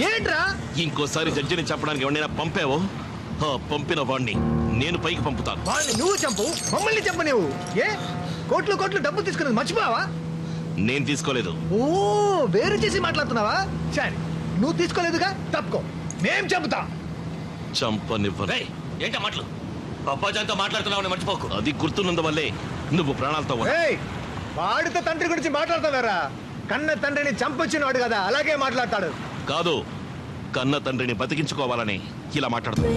ఏంట్రా? ఇంకోసారి జడ్జిని చెప్పడానికి ఎవరైనా పంపావో పంపిన వాడిని నేను పైకి పంపుతాను. వాడిని నువ్వు చంపు, మమ్మల్ని చంపు. నువ్వు ఏ కోట్లు కోట్లు డబ్బు తీసుకున్నది మర్చిపోవా? నేను తీసుకోలేదు. ఓ వేరు చేసి మాట్లాడుతున్నావా? సరే నువ్వు తీసుకోలేదుగా, తప్పుకో. మేం చంపుతా. చంపనివ్వను. ఏంటా మాటలు? అబ్బాజాన్తో మాట్లాడుతున్నావు, మర్చిపోకు. అది గుర్తున్నందువల్లే నువ్వు ప్రాణాలతో వాడితో తండ్రి గురించి మాట్లాడతావారా? కన్న తండ్రిని చంపొచ్చిన వాడు కదా, అలాగే మాట్లాడతాడు. కాదు, కన్న తండ్రిని బతికించుకోవాలని ఇలా మాట్లాడుతాడు.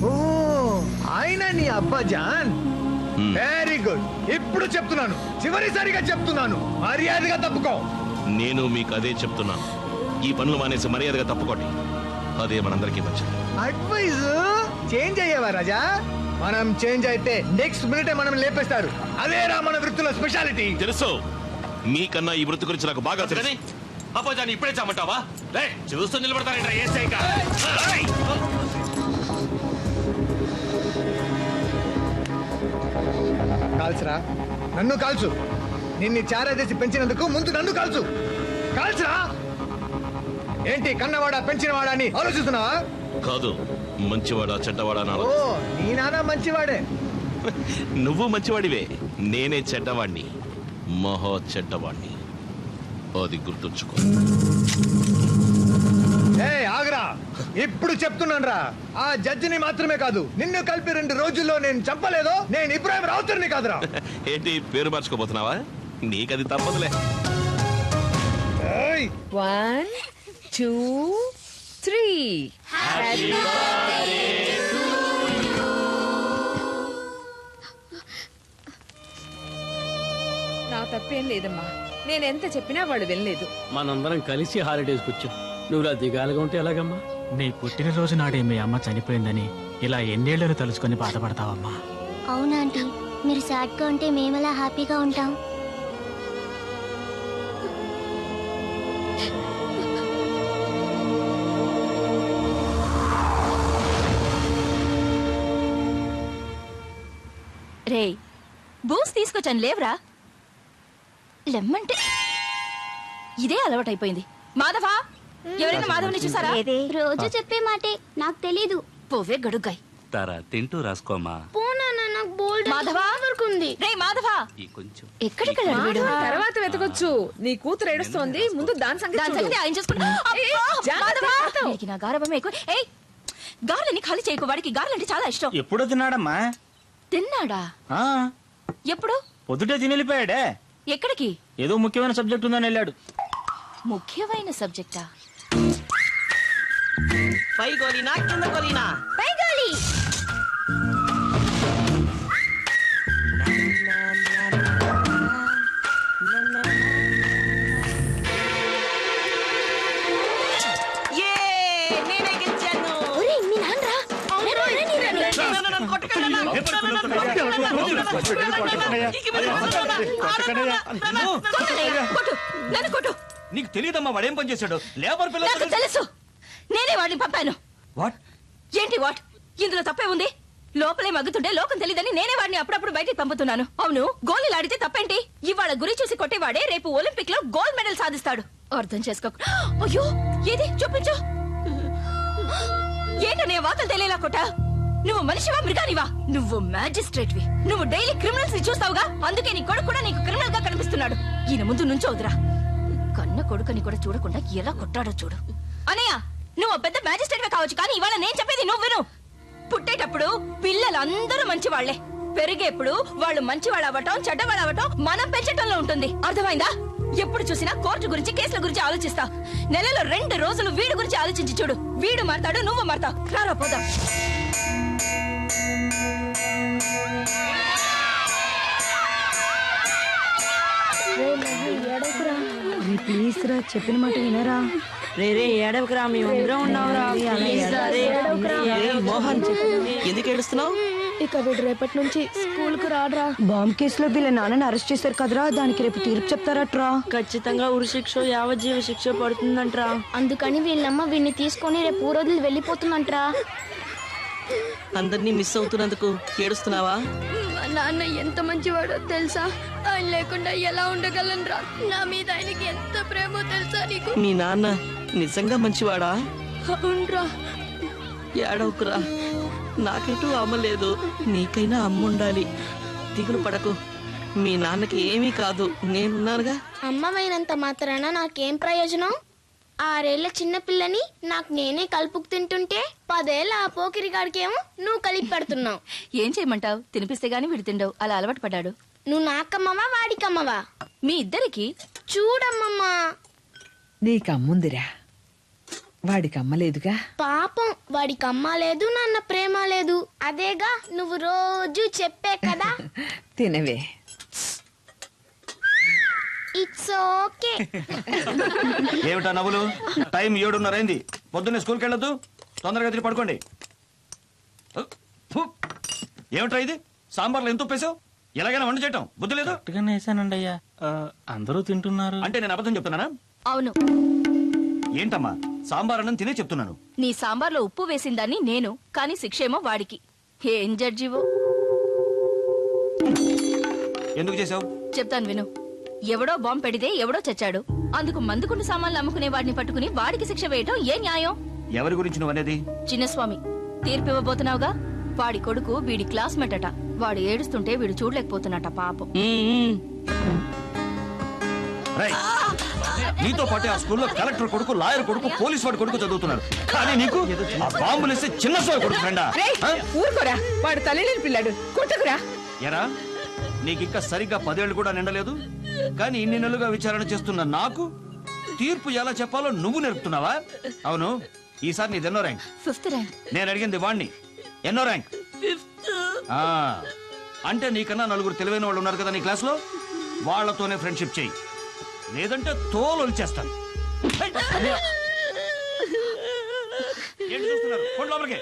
ఓ ఆయన నీ అబ్బాజాన్. Very good. ఇప్పుడు చెప్తున్నాను, చివరిసారిగా చెప్తున్నాను, మర్యాదగా తప్పుకో. నేను మీకు అదే చెప్తున్నాను. ఈ పనులు మానేసి మర్యాదగా తప్పుకోండి. అదే మనందరికీ మంచిది. అడ్వైజ్ చేంజ్ అయ్యావా రాజా? మనం చేంజ్ అయితే నెక్స్ట్ మినిటే మనం లేపేస్తారు. అదేరా మన వృత్తిలో స్పెషాలిటీ. తెలుసు, మీకన్నా ఈ వృత్తి గురించి నాకు బాగా తెలుసు. అబ్బాజాన్ని ఇప్పుడే చమ్మంటావా? చూస్తూ నిలబడతారేంట్రా? కాల్చురా, నన్ను కాల్చు. నిన్ను చారాదేసి పెంచినందుకు ముందు నన్ను కాల్చు. కాల్చురా. ఏంటి కన్నవాడా పెంచినవాడా అని ఆలోచిస్తున్నావా? కాదు, మంచివాడా చెడ్డవాడా? ఓ నీ నాన్న మంచివాడే. నువ్వు మంచివాడివే, నేనే చెడ్డవాణ్ణి, మహా చెడ్డవాణ్ణి. అది గుర్తుంచుకో. ఆగరా, ఇప్పుడు చెప్తున్నాను రా. ఆ జడ్జిని మాత్రమే కాదు, నిన్ను కలిపి 2 రోజుల్లో నేను చంపలేదో నేను ఇబ్రాహిం రావుతర్ని కాదురా. ఏంటి పేరు మార్చుకోబోతున్నావా? నీకది తప్పదులే. 1 2 3 హ్యాపీ బర్త్డే టు యు. నా తప్పేం లేదమ్మా, నేనెంత చెప్పినా వాడు వెళ్ళలేదు. మనందరం కలిసి హాలిడేస్కి వచ్చాం, నువ్వు ఇలా దిగాలుగా ఉంటే ఎలాగమ్మా? నీ పుట్టినరోజు నాడే మీ అమ్మ చనిపోయిందని ఇలా ఎన్నేళ్లను తలుచుకొని బాధపడతావమ్మా? అవునా ఆంటీ, మీరు సాడ్గా ఉంటే మేమెలా హ్యాపీగా ఉంటాం? రే బూస్ తీసుకొచ్చాను, లేవరా? లెమ్మంటే ఇదే అలవాటైపోయింది. మాధవా, ఎవరైనా మాధవ్ని చూసారా? రోజు చెప్పే మాటే, నాకు తెలీదు. పోవే గడుగ్గాయ్. తారా తింటూ రాసుకోమా. మాధవా, రే మాధవా, ఎక్కడికి వెళ్ళాడు వీడు? తర్వాత వెతకొచ్చు. నీ కూతురు ఏడుస్తోంది, ముందు దాని సంగతి ఆయన చూసుకుంటా. నా గారభమే ఎక్కువ. ఏయ్, గార్లని ఖాళీ చేయకు, వాడికి గార్లంటే చాలా ఇష్టం. ఎప్పుడో తిన్నాడమ్మా? తిన్నాడా? ఎప్పుడు? పొద్దుటే తిని వెళ్ళిపోయాడే. ఎక్కడికి? ఏదో ముఖ్యమైన సబ్జెక్ట్ ఉందని వెళ్ళాడు. ముఖ్యమైన సబ్జెక్టా? పై గోలీనా కింద గోలీనా? పై గోలీ. నేనే గెలిచాను. నీకు తెలియదమ్మా వాడేం పని చేశాడు? లేబర్ పిల్లలు తెలుసు, నేనే వాడిని పంపాను. వాట్? ఏంటి వాట్? ఇందులో తప్పే ఉంది. లోపలే మగ్గుతుంటే లోకం తెలియదని నేనే వాడిని అప్పుడప్పుడు బయటికి పంపుతున్నాను. అవును, గోళీలు ఆడితే తప్పేంటి? ఇవాళ గురి చూసి కొట్టేవాడే రేపు ఒలింపిక్ లో గోల్డ్ మెడల్ సాధిస్తాడు. అర్థం చేసుకో. అయ్యో, ఏది చూపించు. ఏంటనే వాతలు తెలియలా కొట్టా? నువ్వు మనిషివా మృగానివా? నువ్వు మ్యాజిస్ట్రేట్ వి. నువ్వు డైలీ క్రిమినల్స్ ని చూస్తావుగా, అందుకే నీ కొడుకు కూడా నీకు క్రిమినల్ గా కనిపిస్తున్నాడు. ఈయన ముందు నుంచోదురా. కన్న కొడుకుని కూడా చూడకుండా ఎలా కొట్టాడో చూడు. అనయ్య, నువ్వు పెద్ద మ్యాజిస్ట్రేట్ వే కావచ్చు, కానీ ఇవాళ నేను చెప్పేది నువ్వు విను. పుట్టేటప్పుడు పిల్లలందరూ మంచివాళ్లే, పెరిగేప్పుడు వాళ్ళు మంచివాళ్ళు అవ్వటం చెడ్డవాళ్ళు అవ్వటం మనం పెంచటంలో ఉంటుంది. అర్థమైందా? ఎప్పుడు చూసినా కోర్టు గురించి కేసుల గురించి ఆలోచిస్తా. నెలలో 2 రోజులు వీడి గురించి ఆలోచించి చూడు. వీడు మారతాడు, నువ్వు మారతావు. రారా పోదాం. ప్లీజ్ రా, చెప్పిన మాట వినరా. రే ఏడవకరా, మేమందరం ఉన్నావురా. మోహన్, ఎందుకు ఏడుస్తున్నావు? ఇక వీడు రేపటి నుంచి స్కూల్ కు రాడరా. బాంబ్ కేసులో వీళ్ళ నాన్నని అరెస్ట్ చేశారు కదరా, దానికి రేపు తీర్పు చెప్తారట్రా. ఖచ్చితంగా ఉరి శిక్ష, యావజ్జీవ శిక్ష పడుతుందంట్రా. అందుకని వీళ్ళమ్మ వీడిని తీసుకొని రేపు ఊరోజులు వెళ్ళిపోతుందంట్రా. అందరినీ మిస్ అవుతున్నందుకు ఏడుస్తున్నావా? నాన్న ఎంత మంచివాడో తెలుసా? ఆయన లేకుండా ఎలా ఉండగలనరా? నా మీద ఆయనకి ఎంత ప్రేమో తెలుసా నీకు? మీ నాన్న నిజంగా మంచివాడా? అవునరా. ఏడవకురా, నాకెటూ అమ్మ లేదు, నీకైనా అమ్మ ఉండాలి. దిగులు పడకు, మీ నాన్నకి ఏమీ కాదు, నేనున్నానుగా. అమ్మమైనంత మాత్రాన నాకేం ప్రయోజనం? 6 ఏళ్ల చిన్న పిల్లని నాకు నేనే కలుపుకు తింటుంటే 10 ఏళ్ల ఆ పోకిరిగాడికేమో నువ్వు కలిపి పెడుతున్నావు. ఏం చేయమంటావు? తినిపిస్తే గానీ వీడు తిండవు, అలా అలవాటు పడ్డాడు. నువ్వు నాకమ్మవా వాడికమ్మవా? మీ ఇద్దరికి. చూడమ్మమ్మా, నీకమ్ముందిరా, వాడికమ్మలేదుగా. పాపం వాడికి అమ్మ లేదు, నాన్న ప్రేమ లేదు. అదేగా నువ్వు రోజు చెప్పే కదా. తినవే. It's okay. ఏమిటా నవ్వులు? టైం 7:30 అయింది. పొద్దున్నే స్కూల్కి వెళ్ళొద్దు, తొందరగా తిరిగి పడుకోండి. ఏమిటా ఇది? సాంబార్లో ఎంత ఉప్పేసావు? ఎలాగైనా వంట చేయటం బుద్ధి లేదు. వేసానండి అయ్యా, అందరూ తింటున్నారు. అంటే నేను అబద్ధం చెప్తున్నానా? అవును. ఏంటమ్మా, సాంబార్ అన్నం తినే చెప్తున్నాను. నీ సాంబార్లో ఉప్పు వేసిందాన్ని నేను, కానీ శిక్షేమో వాడికి. ఏం జడ్జివో. ఎందుకు చేసావు? చెప్తాను విను. ఎవడో బాంబు పెడితే ఎవడో చచ్చాడు. అందుకు మందుకుండు సామాన్లు అమ్ముకునే వాడిని పట్టుకుని వాడికి శిక్ష వేయటం ఏ న్యాయం? ఎవరి గురించి నువ్వు అనేది? చిన్నస్వామి, తీర్పు ఇవ్వబోతున్నావుగా. వాడి కొడుకు వీడి క్లాస్మేట్ అట. వాడు ఏడుస్తుంటే వీడు చూడలేకపోతున్నట పాపం. నీతో పాటే ఆ స్కూల్లో కలెక్టర్ కొడుకు, లాయర్ కొడుకు, పోలీస్ వాడి కొడుకు చదువుతున్నారు. కానీ నీకు ఆ బాంబులు వేస్తే చిన్న సోయ కొడుకు ఫ్రెండా? ఊరుకోరా, వాడు తల్లిని పిల్లాడు, కొట్టుకురా. ఎరా, నీకింకా సరిగ్గా 10 ఏళ్ళు కూడా నిండలేదు. కానీ ఇన్ని నెలలుగా విచారణ చేస్తున్న నాకు తీర్పు ఎలా చెప్పాలో నువ్వు నేర్పుతున్నావా? అవును, ఈసారి నీది ఎన్నో ర్యాంక్? 5th rank. నేను అడిగింది వాణ్ణి. ఎన్నో ర్యాంక్? 5th. అంటే నీకన్నా 4 తెలివైన వాళ్ళు ఉన్నారు కదా నీ క్లాస్లో, వాళ్లతోనే ఫ్రెండ్షిప్ చేయి, లేదంటే తోలు వచ్చేస్తాను. ఏంటి చూస్తున్నారు? పోండి లోపలికి.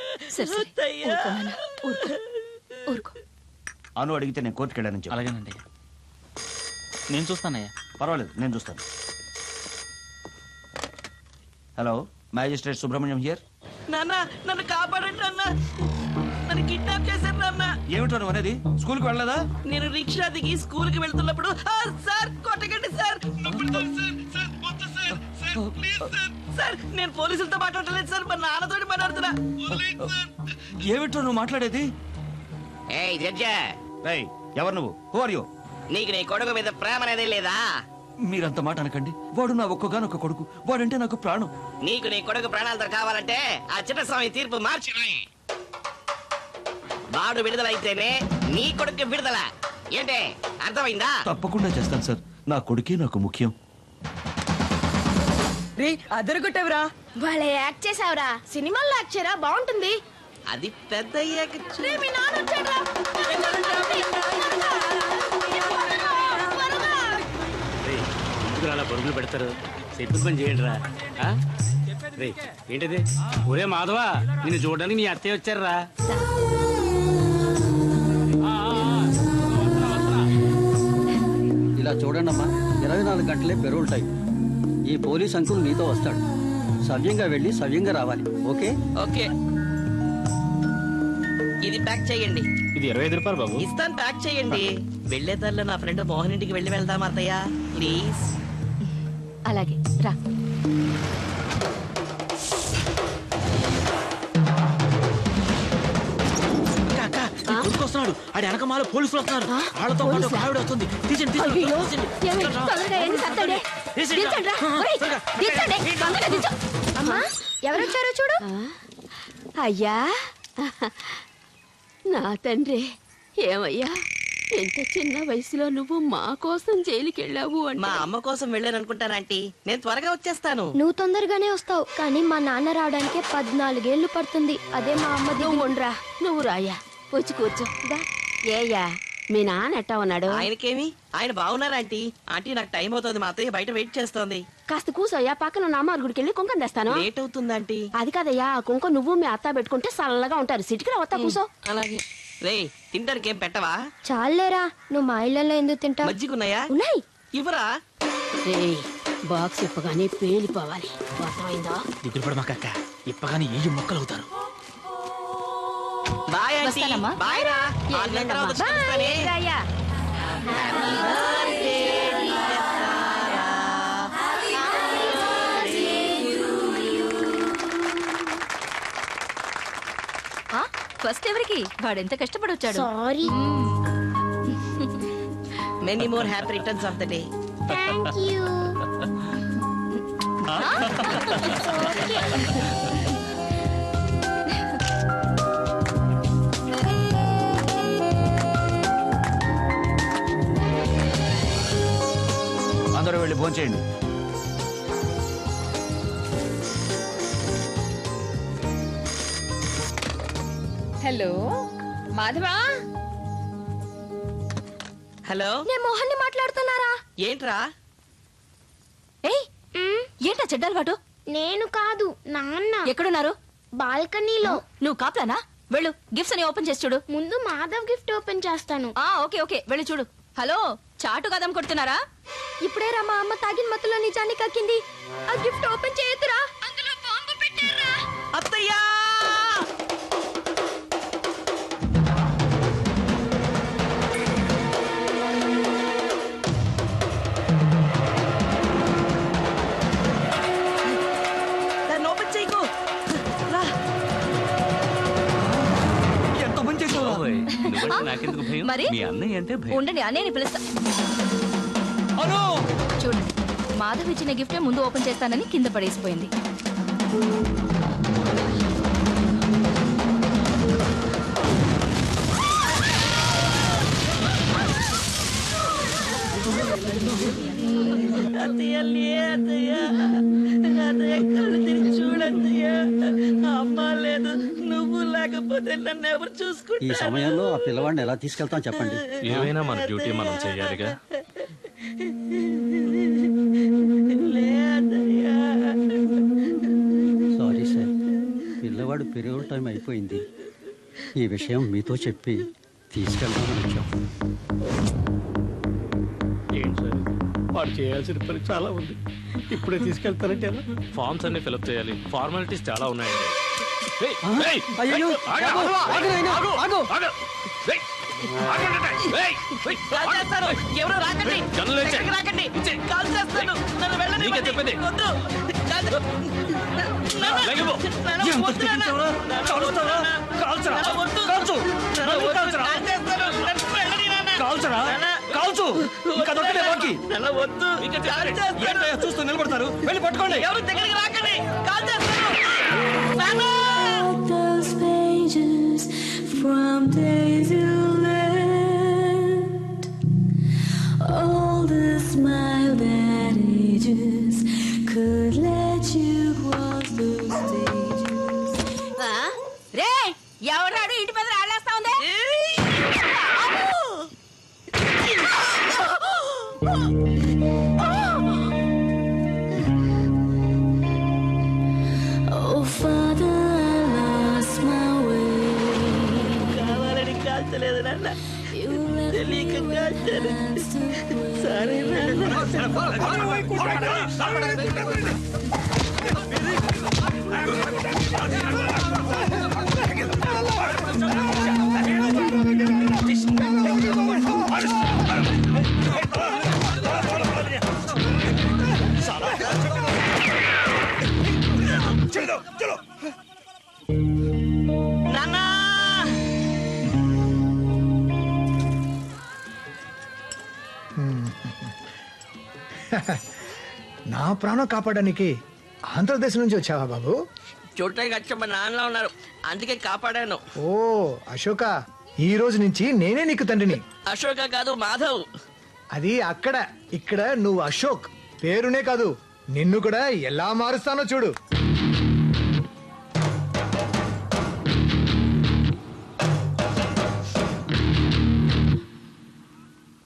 అను అడిగితే నేను కోర్టుకు వెళ్ళానని చెప్పు. అలాగేనండి, నేను చూస్తానయ్యా. పర్వాలేదు, నేను చూస్తాను. Hello, magistrate Subrahmanyam here. నాన్న, నన్ను కాపాడండి నాన్న, నన్ను కిడ్నాప్ చేశారు నాన్న. ఏమిటో నువ్వు అనేది? స్కూల్కి వెళ్ళలేదా? నేను రిక్షా దిగి స్కూల్ కి వెళ్తున్నప్పుడు సార్ కొట్టకండి సార్, సార్ నేను పోలీసులతో మాట్లాడలేదు సార్, మా నాన్నతో మాట్లాడుతున్నా. ఏమిటో నువ్వు మాట్లాడేది? రేయ్, ఎవరు నువ్వు? Who are you? నీకు నీ కొడుకు మీద ప్రేమ అనేది లేదా? మీరంత మాట అనకండి. వాడు నా ఒక్కగానొక్క కొడుకు, వాడంటే నాకు ప్రాణం. నీకు నీ కొడుకు ప్రాణాలతో కావాలంటే ఆ చిన్నస్వామి తీర్పు మార్చి వాడు విడుదలైతేనే నీ కొడుకు విడుదల. ఏంటే, అర్థమైందా? తప్పకుండా చేస్తాను సార్, నా కొడుకే నాకు ముఖ్యం. రే, అదరగొట్టవరా. వాళ్ళే యాక్ట్ చేసావురా, సినిమాల్లో యాక్ట్ చేయరా, బాగుంటుంది. అది పెద్ద మీ నాన్న వచ్చాడురా. అలా పరుగులు పెడతారు, సెటిల్ పని చేయండి రా. ఏంటిది? ఒరే మాధవా, నిన్ను చూడడానికి నీ అత్తయ్య వచ్చారా? ఇలా చూడండి అమ్మా, 24 గంటలే పెరోల్ టైం. ఈ పోలీస్ అంకుల్ నీతో వస్తాడు. సవ్యంగా వెళ్ళి సవ్యంగా రావాలి. ఓకే? ఓకే. ఇది ప్యాక్ చేయండి. ఇది 25 రూపాయలు బాబు. ఇస్తాను, ప్యాక్ చేయండి. వెళ్లేదారిలో నా ఫ్రెండ్ మోహన్ ఇంటికి వెళ్దాం అత్తయ్య, ప్లీజ్. అలాగే రా. వస్తున్నాడు, ఆడి వెనకమాల పోలీసులు వస్తున్నారు. వాళ్ళతో పాటు ఒక ఆవిడ వస్తుంది. తీసండి, అమ్మా, ఎవరొచ్చారో చూడు. అయ్యా, నా తండ్రి. ఏమయ్యా, ఎంత చిన్న వయసులో నువ్వు మా కోసం జైలుకి వెళ్ళావు అంటే. మా అమ్మ కోసం వెళ్ళాను అనుకుంటాను ఆంటీ, నేను త్వరగా వచ్చేస్తాను. నువ్వు తొందరగానే వస్తావు, కానీ మా నాన్న రావడానికి 14 ఏళ్లు పడుతుంది. అదే మా అమ్మ. నువ్వు ఉండరా, నువ్వు రాయా, వచ్చి కూర్చో. ఏయ్యా, మీ నాన్న ఎట్టా ఉన్నాడు? ఆయనకేమి, ఆయన బాగున్నారు ఆంటీ. ఆంటీ నాకు టైం అవుతుంది, మా అత్తయ్య బయట వెయిట్ చేస్తోంది. కాస్త కూసోయ్యా, పక్కన ఉన్న అమ్మ గుడికి వెళ్ళి కుంకం తెస్తాను. లేట్ అవుతుంది ఆంటీ. అది కాదయ్యా, ఆ కుంకం నువ్వు మీ అత్త పెట్టుకుంటే చల్లగా ఉంటారు. సిటికి వస్తా, కూసో. అలాగే. రే, తింటానికి ఏం పెట్టవా? చాలేరా, నువ్వు మా ఇళ్లలో ఎందుకు తింటావు? మజ్జిగున్నాయా? ఉన్నాయి. ఇవ్వరా? రే, బాక్స్ ఇప్పగానే పేలిపోవాలి, అర్థమైందా? దిగులు పడమాకక్క, ఇప్పగానే ఏ మొక్కలు అవుతారు. బాయ్ వస్తానమ్మా. బాయ్ రా. ఆరు నెలల తర్వాత వచ్చి కలుస్తానే. రాయా. ఫస్ట్ ఎవరికి? వాడెంత కష్టపడి వచ్చాడు. Sorry. Many more happy returns of the day. Thank you. అందరూ వెళ్ళి భోంచేయండి. హలో మాధవా. హలో, నేను మోహన్ని మాట్లాడుతున్నారా? ఏంట్రా? ఏయ్, ఏంటా చెడ్డలవాటు? నేను కాదు, నాన్న. ఎక్కడున్నారు? బాల్కనీలో. నువ్వు కాప్లానా? వెళ్ళు, గిఫ్ట్స్ అని ఓపెన్ చేసి చూడు. ముందు మాధవ్ గిఫ్ట్ ఓపెన్ చేస్తాను. ఓకే ఓకే, వెళ్ళి చూడు. హలో, చాటు కదం కొడుతున్నారా? ఇప్పుడే రా మా అమ్మ తాగిన మత్తులో నిజాన్ని కక్కింది. ఆ గిఫ్ట్ ఓపెన్ చేయొద్దురా, అందులో బాంబు పెట్టారా. అత్తయ్యా! దాన్ని ఓపెన్ చేయకు. రా. ఎంత పని చేసావు? నాకెందుకు భయం? మరి? మీ అన్నయ్య అంటే భయం. ఉండండి, అన్నయ్యని పిలుస్తా. చూడండి, మాధవ్ ఇచ్చిన గిఫ్టే ముందు ఓపెన్ చేస్తానని కింద పడేసిపోయింది. అత్తయ్య లే అత్తయ్య. అత్తయ్య కళ్ళు తిరిగి చూడత్తయ్య. అమ్మ లేదు, నువ్వు లేకపోతే నన్ను ఎవరు ఈ చూసుకుంటారు? సమయంలో ఆ పిల్లవాడిని ఎలా తీసుకెళ్తాం చెప్పండి. ఏమైనా మన డ్యూటీ మనం చెయ్యాలిగా. లే అత్తయ్య. సారీ సార్, పిల్లవాడు పెరుగుల టైం అయిపోయింది. ఈ విషయం మీతో చెప్పి తీసుకెళ్దామని వచ్చాం. ఏంటి సార్, వాడు చేయాల్సిన పని చాలా ఉంది. ఇప్పుడే తీసుకెళ్తారంటే ఎలా? ఫార్మ్స్ అన్ని ఫిల్అప్ చేయాలి. ఫార్మాలిటీస్ చాలా ఉన్నాయండి. ఏయ్, ఏయ్, అయ్యో, ఆగు, ఆగు, ఆగు నాయనా, ఆగు, ఆగు. ఆగు. ఏయ్, ఆగండి. ఏయ్, ఏయ్, కాల్ చేస్తాను. ఎవరు రాకండి. ఏయ్, గన్నులు ఇచ్చే. ఎక్కడికి రాకండి. కాల్ చేస్తాను. నన్ను వెళ్ళనివ్వండి. నీకే చెప్పేది. వద్దు. కాదు. నాన్న, లెగిపో. నాన్న, ఎంత వద్దు నాన్న. తెగించావురా? నాన్న, కాల్చుతావా? నాన్న. కాల్చురా. నాన్న, వద్దు. కాల్చు. నాన్న, నన్ను వద్దు. కాల్చురా. కాల్ చేస్తాను. నన్ను వెళ్ళని నాన్న. కాల్చురా. నాన్న, కాల్చు. ఇంకా దొక్కడే బాకీ. నాన్న, వద్దు. కాల్ చేస్తాను. ఏంటయ్యా చూస్తూ నిలబడతారు? వెళ్ళి పట్టుకోండి. ఎవరు దగ్గరికి రాకండి. కాల్ చేస్తాను. నాన్న. Those pages from days you left, all the smile that ages could let you cross those stages. రే, ఎవరాడు ఇంటి మీద రాళ్ళేస్తా ఉంది? Oh, Father, I lost my way. కావాలని కాల్చలేదు నాన్న. తెలియక కాల్చాను. సారీ నాన్న. నాన్న. నా ప్రాణం కాపాడడానికి ఆంధ్రప్రదేశ్ నుంచి వచ్చావా బాబు? చూడటానికి వచ్చి మా నాన్నలో ఉన్నారు, అందుకే కాపాడాను. ఓ అశోక, ఈ రోజు నుంచి నేనే నీకు తండ్రిని. అశోక కాదు, మాధవ్. అది అక్కడ, ఇక్కడ నువ్వు అశోక్. పేరునే కాదు, నిన్ను కూడా ఎలా మారుస్తానో చూడు.